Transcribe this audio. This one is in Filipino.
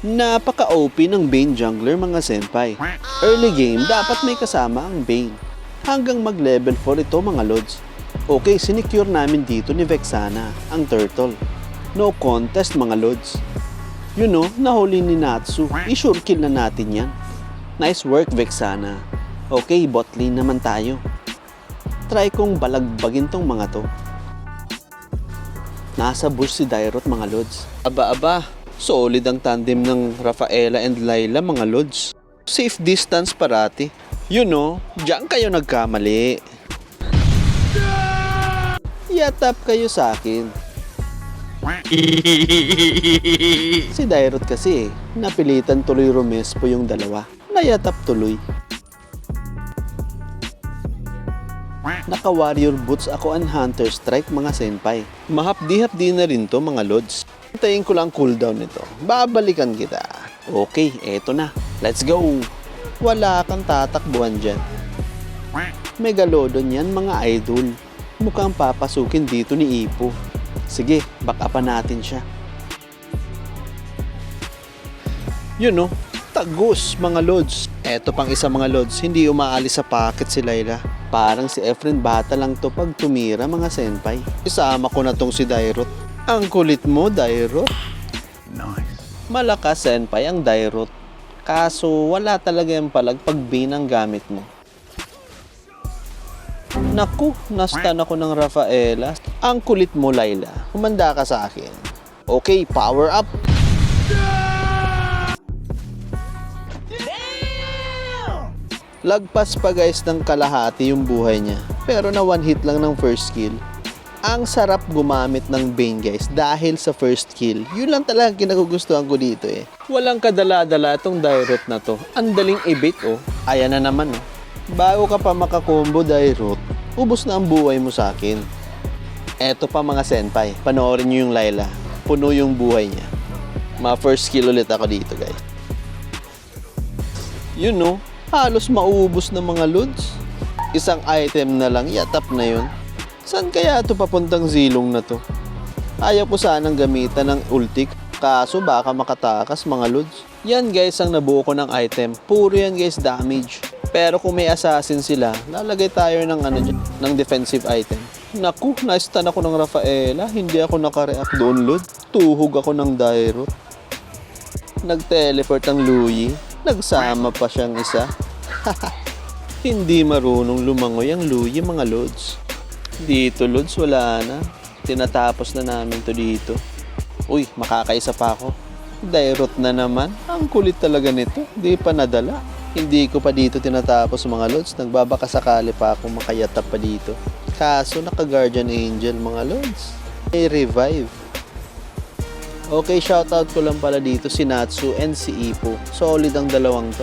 Napaka-OP ng Bane Jungler mga senpai. Early game, dapat may kasama ang Bane. Hanggang mag-level 4 ito mga lods. Okay, sinecure namin dito ni Vexana, ang turtle. No contest mga lods. You know, nahuli ni Natsu. I-sure kill na natin yan. Nice work Vexana. Okay, bot lane naman tayo. Try kong balagbagin tong mga to. Nasa bush si Dairot mga lods. Aba, solid ang tandem ng Rafaela and Layla mga lods. Safe distance parati. You know, diyan kayo nagkamali. Yatap kayo sa akin. Si Dairot kasi napilitan tuloy rumespo yung dalawa. Nayatap tuloy. Naka-warrior boots ako and hunter strike mga senpai. Mahapdi-hapdi na rin to mga lods. Hintayin ko lang cooldown nito. Babalikan kita. Okay, eto na. Let's go. Wala kang tatakbuhan dyan. Megalodon yan mga idol. Mukhang papasukin dito ni Ipo. Sige, back upan natin siya. You know, tagus mga lods. Eto pang isa mga lods, hindi umaalis sa pocket si Layla. Parang si Efren bata lang to pag tumira mga senpai. Isama ko na tong si Dairot. Ang kulit mo, Dairot. Nice. Malakas senpai ang Dairot. Kaso wala talaga yung palagpagbin ang gamit mo. Naku, nastan ako ng Rafaela. Ang kulit mo, Layla. Humanda ka sa akin. Okay, power up. Lagpas pa guys ng kalahati yung buhay niya. Pero na one hit lang ng first kill. Ang sarap gumamit ng Bane guys dahil sa first kill. Yun lang talaga kinagugustuhan ko dito eh. Walang kadala-dala itong Dairot na to. Ang daling i-bait oh. Ayan na naman oh. Bago ka pa makakombo Dairot, ubos na ang buhay mo sa akin. Eto pa mga senpai, panoorin nyo yung Layla. Puno yung buhay niya. Ma-first kill ulit ako dito guys. You know, halos maubos na mga lods. Isang item na lang, yatap na yun. Saan kaya ito papuntang zilong na to? Ayaw ko sanang gamitan ng ulti, kaso baka makatakas mga lods. Yan guys ang nabuo ko ng item. Puro yan guys damage. Pero kung may assassin sila, lalagay tayo ng ng defensive item. Naku, na-stun ako ng Rafaela. Hindi ako nakareact doon load. Tuhog ako ng Dairot. Nag-teleport ang Luyi. Nagsama pa siyang isa. Hindi marunong lumangoy ang Luyi mga lods. Dito lods wala na. Tinatapos na namin to dito. Uy, makakaisa pa ako. Dairot na naman. Ang kulit talaga nito. Di pa nadala. Hindi ko pa dito tinatapos mga lods. Nagbabaka sakali pa akong makayatap pa dito. Kaso naka-guardian angel mga lods. May revive. Okay, shoutout ko lang pala dito si Natsu and si Ipo. Solid ang dalawang to.